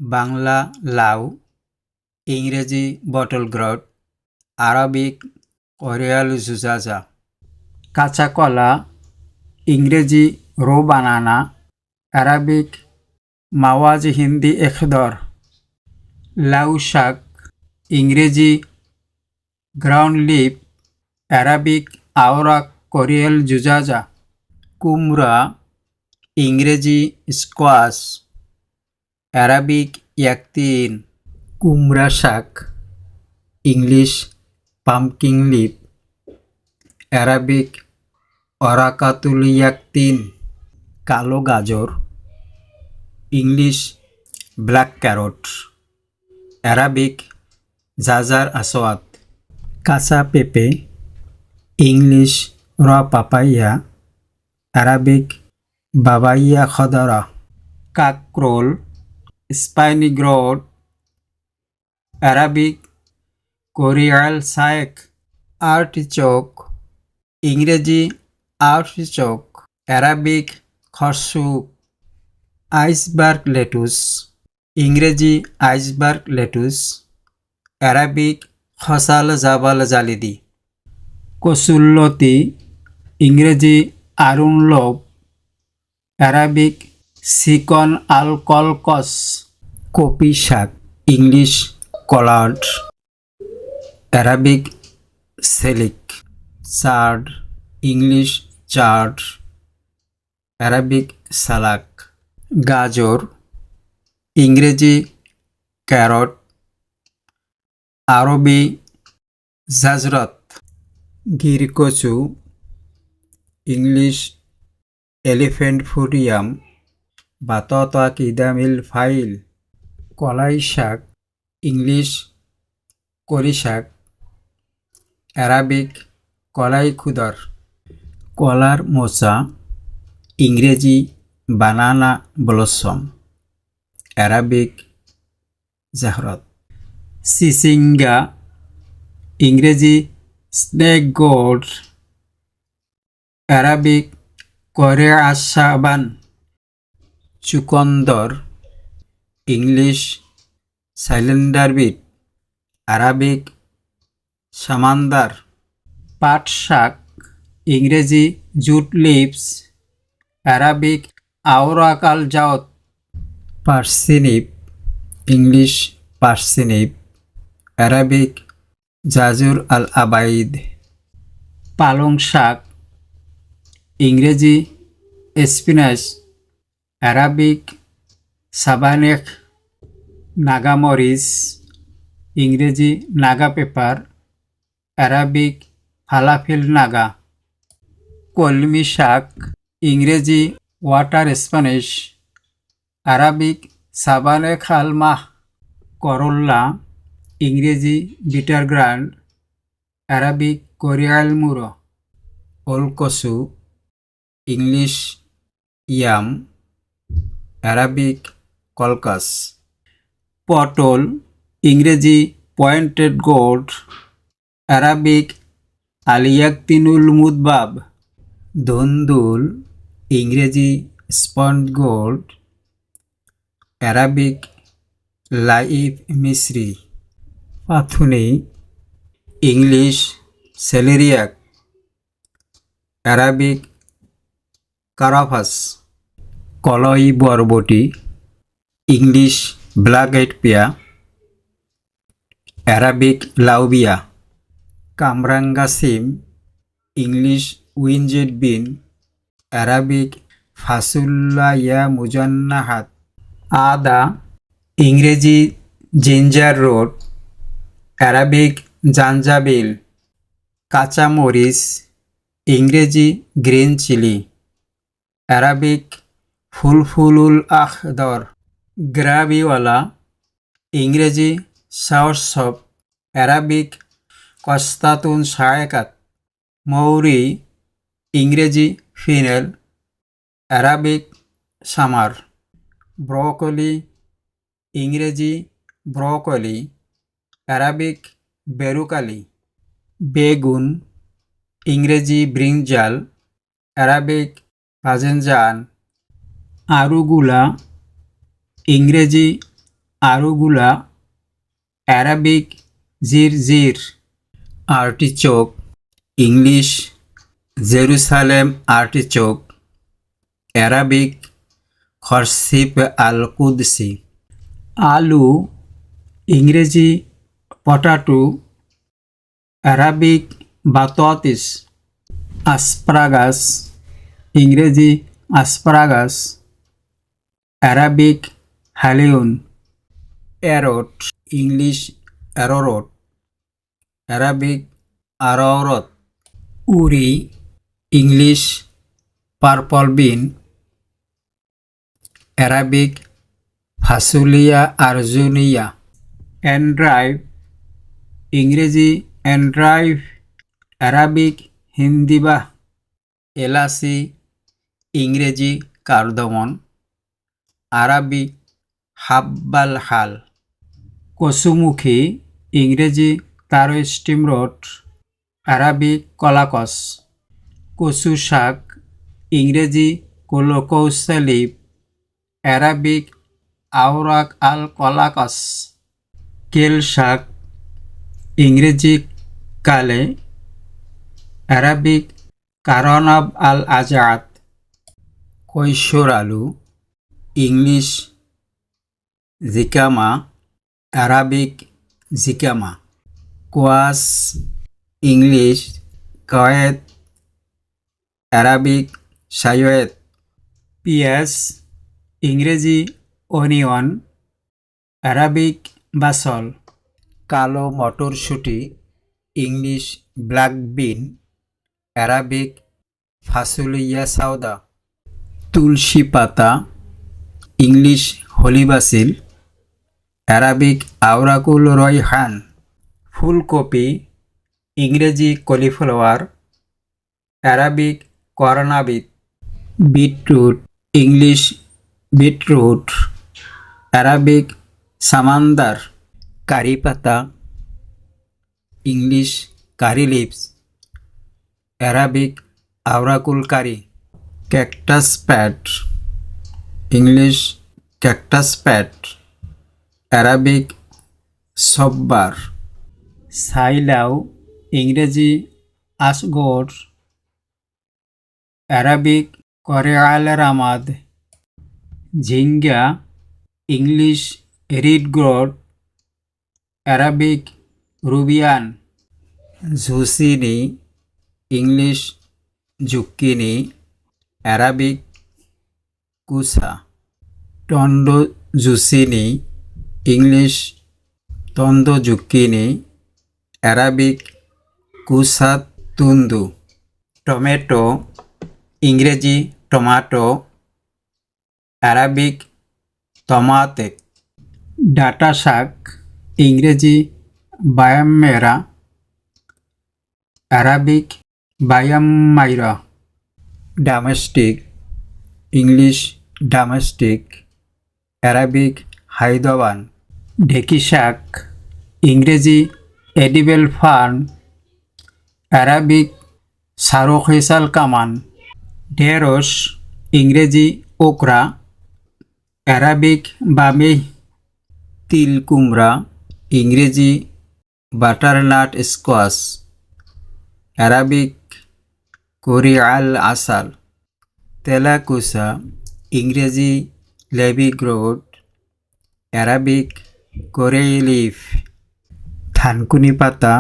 বাংলা লাউ, ইংরেজি bottle গ্রট, Arabic ওরিয়াল জুজাজা। কাঁচা কলা, ইংরেজি রো বানানা, আরবিক মাওয়াজ হিন্দি এখদর। লাউ শাক, ইংরেজি গ্রাউন্ড লিপ, আরবিক আওরাক কোরিয়াল জুজাজা। কুমড়া, ইংরেজি স্কোয়াশ, আরবিক ইয়াকতিন। কুমড়া শাক, ইংলিশ পাম্পকিন লিপ, আরবিক অরাকাতুল ইয়াকতিন। কালো গাজর, ইংলিশ ব্ল্যাক ক্যারট, আরবিক জাজার আসওয়াদ। কাঁচা পেঁপে, ইংলিশ র পাপাইয়া, আরবিক বাবাইয়া খদরা। কাকরোল, স্পাইনি গ্রোড, আরবিক কোরিয়াল সায়েক। আর্টিচোক, ইংরেজি আর্টিচোক, আরবিক খরসুক। আইসবার্গ লেটুস, ইংরেজি আইসবার্গ লেটুস, আরবিক খসাল জাবাল জালিদি। কসুল্লতি, ইংরেজি আরুনলোপ, আরবিক সিকন আল কলকস। কপি শাক, ইংলিশ কলার্ড, আরবিক সেলিক। চার্ড, ইংলিশ চার্ড, আরবিক সালাক। গাজর, ইংরেজি ক্যারট, আরবি জাজরত। গিরকচু, ইংলিশ এলিফেন্ট ফুট ইয়াম, বাততা কিদামিল ফাইল। কলাই শাক, ইংলিশ করি শাক, আরবিক কলাই খুদর। কলার মোচা, ইংরেজি বানানা ব্লসম, আরবিক জাহরত। চিচিঙ্গা, ইংরেজি স্নেক গোড, আরবিক করে আশাবান। চুকন্দর, ইংলিশ সাইলেন্ডার বিট, আরবিক সামান্দার। পাট শাক, ইংরেজি জুট লিভস, আরবিক আওরাক আল জাওত। পার্সিনিপ, ইংলিশ পার্সিনিপ, আরবিক জাজুর আল আবাইদ। পালং শাক, ইংরেজি স্পিনাচ, আরবিক সাবানেক। নাগামরিচ, ইংরেজি Naga paper, Arabic falafel Naga. কলমি শাক, ইংরেজি ওয়াটার স্প্যানিশ, আরবিক সাবানে খালমাহ। করল্লা, ইংরেজি বিটার গ্রান্ড, আরবিক কোরিয়াল মুরো। ওলকসু, ইংলিশ ইয়াম, আরবিক কলকাস। পটল, ইংরেজি পয়েন্টেড গোড, আরবিক আলিয়াকতিনুল মুদবাব। ধুন্দুল, ইংরেজি স্পন্ড গোল্ড, আরবিক লাইফ মিশ্রি। পাথুনি, ইংলিশ সেলেরিয়াক, আরবিক কারাফাস। কলই বরবটি, English black eyed pea, Arabic লাউবিয়া। কামরাঙ্গা সিম, ইংলিশ উইনজেড বিন, আরবিক ফাসুল্লা ইয়া মুজান্নাহাত। আদা, ইংরেজি জিঞ্জার রোড, আরবিক জাঞ্জাবিল। কাঁচামরিচ, ইংরেজি গ্রিন চিলি, আরবিক ফুলফুলুল আখদর। গ্রাবিওয়ালা, ইংরেজি সাওরসপ, আরবিক কস্তাতুন শায়কাত। মৌরি, ইংরেজি ফিনেল, আরবিক সামার। ব্রকলি, ইংরেজি ব্রকলি, আরবিক বেরুকালি। বেগুন, ইংরেজি ব্রিঞ্জাল, আরবিক বাজেনজান। আরুগুলা, ইংরেজি আরুগুলা, অ্যারাবিক জিরজির। Artichoke, English Jerusalem artichoke, Arabic খরসিপ আল কুদসি। আলু, ইংরেজি পটাটো, অ্যারাবিক বাতাতিস। আসপারাগাস, ইংরেজি আসপারাগাস, অ্যারাবিক হালিউন। অ্যারোট, ইংলিশ অ্যারোরট, অ্যারাবিক আরওরত। উরি, ইংলিশ পার্পল বিন, অ্যারাবিক ফাসুলিয়া আরজুনিয়া। এনড্রাইভ, ইংরেজি এনড্রাইভ, অ্যারাবিক হিন্দিবা। এলাচি, ইংরেজি কার্দমন, আরবি হাব্বাল হাল। কচুমুখী, ইংরেজি তারো স্টিমরোড, আরবি কলাকস। কচু শাক, ইংরেজি কোলোকৌসালিপ, অ্যারাবিক আওরাক আল কলাকস। কেল শাক, ইংরেজি কালে, অ্যারাবিক কারনাব আল আজাদ। কৈশোর আলু, ইংলিশ জিকামা, অ্যারাবিক জিকামা। কোয়াস, ইংলিশ কয়েত, অ্যারাবিক সায়োয়েত। পিঁয়াজ, ইংরেজি অনিয়ন, অ্যারাবিক বাসল। কালো মটরশুঁটি, ইংলিশ ব্ল্যাক বিন, অ্যারাবিক ফাসুলিয়া সাউদা। তুলসী পাতা, ইংলিশ হোলি বাসিল, অ্যারাবিক আওরাকুল রয়হান। ফুলকপি, ইংরেজি কলিফ্লাওয়ার, অ্যারাবিক করনাবিত। বিটরুট, ইংলিশ বিটরুট, অ্যারাবিক সামান্দার। কারি পাতা, ইংলিশ কারি লিভস, অ্যারাবিক আওরাকুল কারি। Cactus pad, English cactus pad, Arabic সব্বার। সাইলাও, ইংরেজি আসগোর, অ্যারাবিক করেয়াল রামাদ। ঝিঙ্গা, English ridge gourd, Arabic রুবিয়ান। Zucchini, English zucchini, Arabic কুসা। টন্ডো জুসিনি, ইংলিশ তন্দো জুক্কিনি, অ্যারাবিক কুসা তুন্দু। টমেটো, ইংরেজি টমাটো, অ্যারাবিক তমাতেক। ডাটা শাক, ইংরেজি বায়াম্মেরা, অ্যারাবিক বায়াম্মাইরা। ডোমেস্টিক, ইংলিশ ডোমেস্টিক, অ্যারাবিক হাইদওয়ান। ঢেকি শাক, ইংরেজি এডিবেল ফার্ন, অ্যারাবিক সারোখেসাল কামান। ঢেঁড়স, ইংরেজি ওকরা, অ্যারাবিক বামি। তিল কুমড়া, ইংরেজি বাটারনাট স্কোয়াশ, অ্যারাবিক কোরিয়াল আসাল। তেলাকুসা, ইংরেজি লেবিগ্রোড, অ্যারাবিক কোরেই লিফ। থানকুনি পাতা,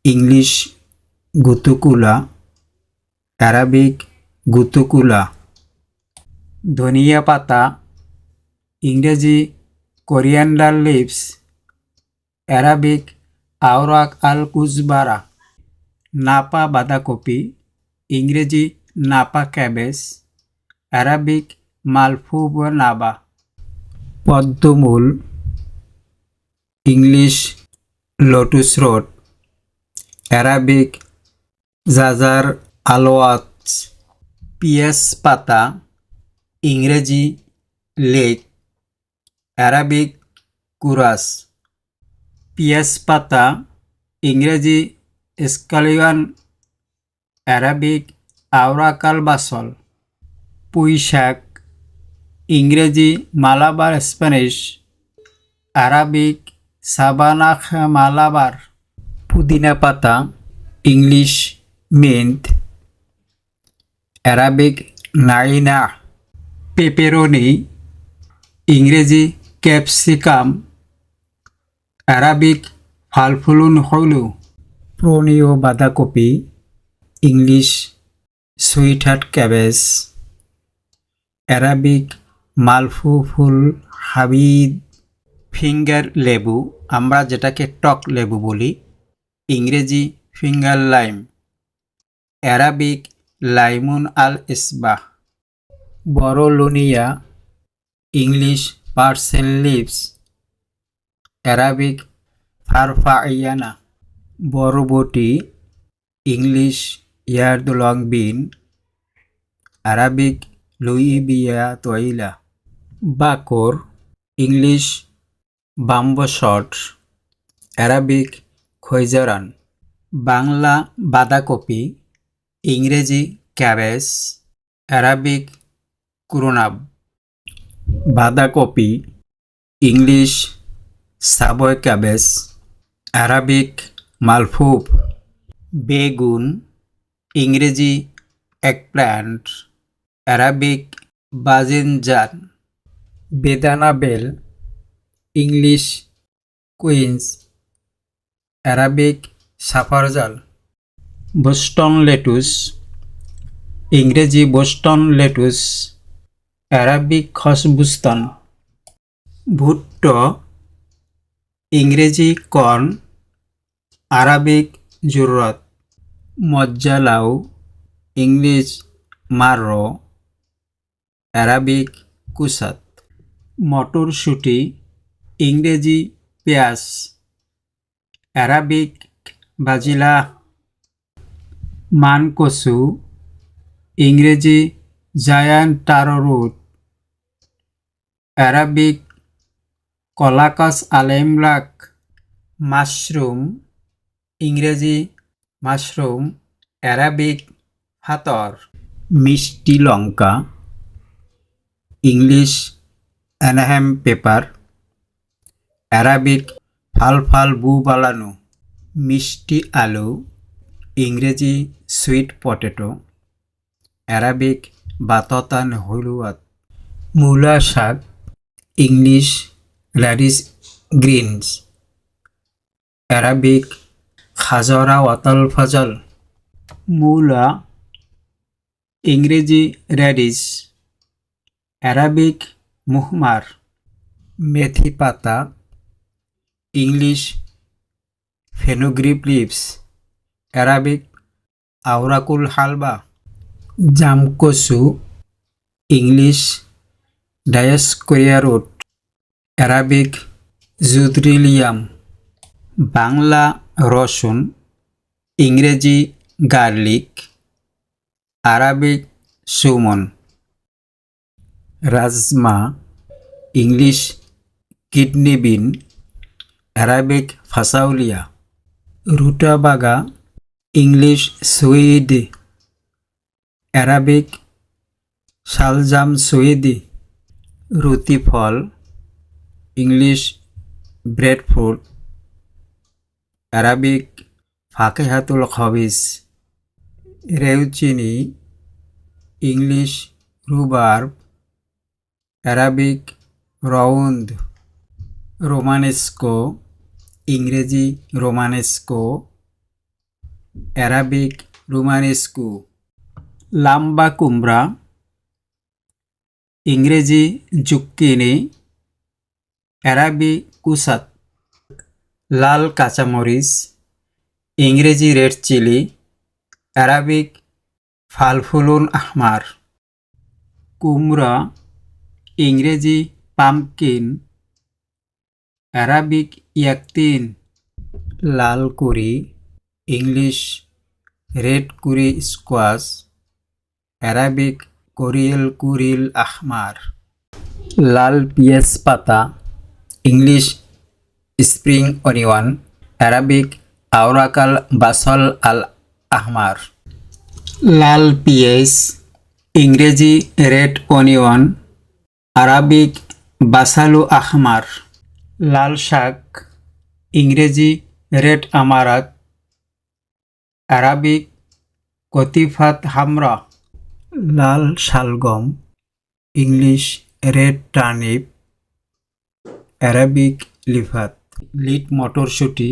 ইংলিশ গুতুকুলা, অ্যারাবিক গুতুকুলা। ধনিয়া পাতা, ইংরেজি কোরিয়ান্ডার লিভস, অ্যারাবিক আওরাক আল কুজবারা। নাপা বাঁধাকপি, ইংরেজি নাপা ক্যাবেজ, অ্যারাবিক মালফুব নাবা। পদ্মমূল, ইংলিশ লোটুস রোড, অ্যারাবিক জাজার আলোয়াত। পিয়াজ পাতা, ইংরেজি লেক, অ্যারাবিক কুরাস। পিয়াজ পাতা, ইংরেজি স্কালিয়ান, অ্যারাবিক আওরাকাল বাসল। পুঁই শাক, ইংরেজি মালাবার স্প্যানিশ, আরাবিক সাবানাখ মালাবার, পুদিনা পাতা, ইংলিশ মিন্ট, অ্যারাবিক নাইনা, পেপেরোনি, ইংরেজি ক্যাপসিকাম, অ্যারাবিক ফালফুলুন হলু, প্রনীয় বাঁধাকপি, ইংলিশ সুইটহার্ট ক্যাবেজ, অ্যারাবিক মালফুফুল হাবিদ, ফিঙ্গার লেবু, আমরা যেটাকে টক লেবু বলি, ইংরেজি ফিঙ্গার লাইম, অ্যারাবিক লাইমুন আল ইসবাহ, বরলোনিয়া, ইংলিশ পার্সেল লিভস, অ্যারাবিক ফারফাইয়ানা, বরবটি, ইংলিশ ইয়ার্দলং বিন, অ্যারাবিক লুইবিয়া তৈলা, বাকর, ইংলিশ বাম্বশট, অ্যারাবিক খৈজারান, বাংলা বাঁধাকপি, ইংরেজি ক্যাবেজ, অ্যারাবিক কুরুনাব, বাঁধাকপি, ইংলিশ সাবয় ক্যাবেজ, অ্যারাবিক মালফুফ, বেগুন, ইংরেজি এগপ্ল্যান্ট, অ্যারাবিক বাজিনজান, বেদানা বেল, ইংলিশ কুইন্স, অ্যারাবিক সাফারজাল, বোস্টন লেটুস, ইংরেজি বোস্টন লেটুস, অ্যারাবিক খসবুস্তান, ভুট্টো, ইংরেজি কর্ন, আরাবিক জুররত, মজ্জালাউ, ইংলিশ মাররো, অ্যারাবিক কুসাত, মটরশুঁটি, ইংরেজি পেঁয়াজ, অ্যারাবিক বাজিলা, মানকসু, ইংরেজি জায়ান্ট টারো রুট, অ্যারাবিক কলাকাস আলেমলাক, মাশরুম, ইংরেজি মাশরুম, অ্যারাবিক ফাতর, মিষ্টি লঙ্কা, ইংলিশ অ্যানাহেম পেপার, অ্যারাবিক ফালফাল বুবালানু, মিষ্টি আলু, ইংরেজি সুইট পটেটো, অ্যারাবিক বাততান হলুয়াত, মূলা শাক, ইংলিশ র্যাডিশ গ্রিনস, অ্যারাবিক খাজরা ওয়াতাল ফাজাল, মূলা, ইংরেজি র্যাডিশ, অ্যারাবিক মুহমার, মেথি পাতা, ইংলিশ ফেনুগ্রিপ লিভস, অ্যারাবিক আওরাকুল হালবা, জামকসু, ইংলিশ ডায়াসকোরিয়া রুট, অ্যারাবিক জুদ্রিলিয়াম, বাংলা রসুন, ইংরেজি গার্লিক, আরাবিক সুমন, রাজমা, ইংলিশ কিডনি বিন, অ্যারাবিক ফাসাউলিয়া, রুটাবাগা, ইংলিশ সুইড, অ্যারাবিক শালজাম সুইদি, রুতিফল, ইংলিশ ব্রেডফ্রুট, অ্যারাবিক ফাকেহাতুল খবিস, রেউচিনি, ইংলিশ রুবার্ব, অ্যারাবিক রাউন্ড, রোমানেস্কো, ইংরেজি রোমানেস্কো, অ্যারাবিক রোমানেস্কু, লাম্বা কুমড়া, ইংরেজি জুক্কিনি, অ্যারাবিক কুসাত, লাল কাঁচামরিচ, ইংরেজি রেড চিলি, অ্যারাবিক ফালফুলুন আহমার, কুমড়া, ইংরেজি পামকিন, অ্যারাবিক ইয়াকতিন, লাল কুরি, English red kuri squash, Arabic কোরিয়েল কুরিল আহমার, লাল পিঁয়াজ পাতা, ইংলিশ স্প্রিং অনিয়ন, অ্যারাবিক আওরাকাল বাসল আল আহমার, লাল পিঁয়াজ, ইংরেজি রেড অনিয়ন, আরাবিক বাসালু আহমার, লাল শাক, ইংরেজি রেড আমারাত, আরবিক কতিফাত হামরা। লাল শালগম, ইংলিশ রেড টার্নিপ, আরবিক লিফাত। লিট মটরশুঁটি,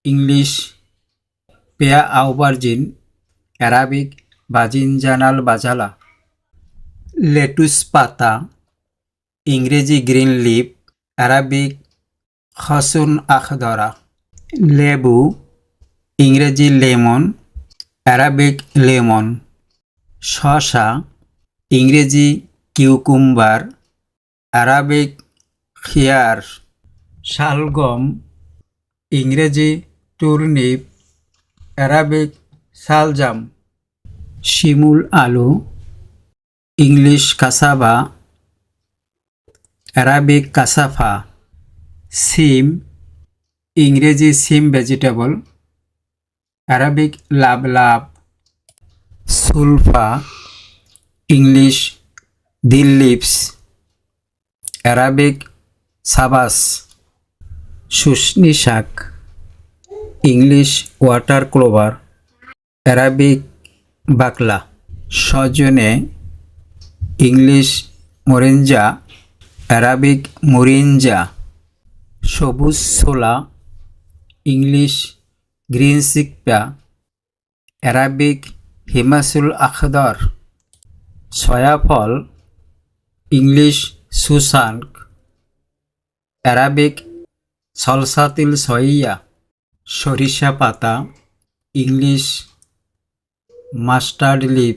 ইংলিশ পেয়া আউবারজিন, আরবিক বাজিনজানাল বাজালা। লেটুস পাতা, ইংরেজি গ্রিন লিপ, আরবিক খসুন আখদরা। লেবু, ইংরেজি লেমন, আরবিক লেমন। শসা, ইংরেজি কিউকুম্বার, আরবিক খিয়ার। শালগম, ইংরেজি টুর্নিপ, আরবিক সালজাম। শিমুল আলু, ইংলিশ কাসাবা, আরবিক কাসাফা। সিম, ইংরেজি সিম ভেজিটেবল, আরবিক লাবলাব। সুলফা, ইংলিশ দিল লিভস, আরবিক সাবাস। শুষ্নি শাক, ইংলিশ ওয়াটার ক্লোভার, আরবিক বাকলা। সজনে, ইংলিশ মোরিঞ্জা, আরবিক মুরিঞ্জা। সবুজ ছোলা, ইংলিশ গ্রিন সিকপা, আরবিক হিমাসুল আখদর। সয়াফল, ইংলিশ সুসানক, আরবিক সলসাতিল সইয়া। সরিষা পাতা, ইংলিশ মাস্টার্ড লিফ,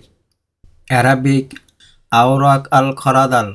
আরবিক আওরাক আল খরাদাল।